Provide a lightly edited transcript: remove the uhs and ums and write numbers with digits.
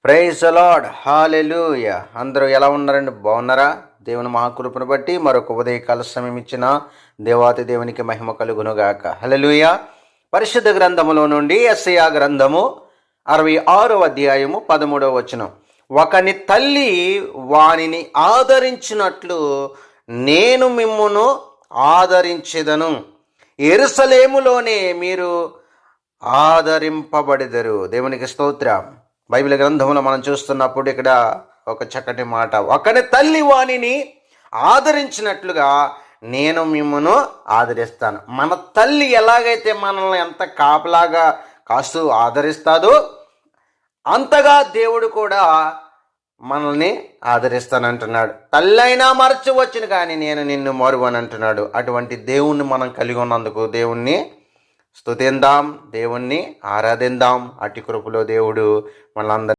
Praise the lord, హల్లెలూయా. అందరూ ఎలా ఉన్నారండి? బాగున్నారా? దేవుని మహాకృపను బట్టి మరొక ఉదయకాల సమయం ఇచ్చిన దేవాతి దేవునికి మహిమ కలుగునుగాక. హల్లెలూయా. పరిశుద్ధ గ్రంథములో నుండి యెషయా గ్రంథము 66వ అధ్యాయము 13వ వచనం. ఒకని తల్లి వానిని ఆదరించినట్లు నేను మిమ్మును ఆదరించెదను, యెరూషలేములోనే మీరు ఆదరింపబడెదరు. దేవునికి స్తోత్రం. బైబిల్ గ్రంథంలో మనం చూస్తున్నప్పుడు ఇక్కడ ఒక చక్కటి మాట, ఒకని తల్లి వానిని ఆదరించినట్లుగా నేను మిమ్మను ఆదరిస్తాను. మన తల్లి ఎలాగైతే మనల్ని ఎంత కాపలాగా కాస్తూ ఆదరిస్తాదో అంతగా దేవుడు కూడా మనల్ని ఆదరిస్తానంటున్నాడు. తల్లి అయినా మరచవచ్చును కానీ నేను నిన్ను మరువను అంటున్నాడు. అటువంటి దేవుణ్ణి మనం కలిగి ఉన్నందుకు దేవుణ్ణి స్తుతిందాం, దేవుణ్ణి ఆరాధిందాం. అట్టి కృపలో దేవుడు మనందరినీ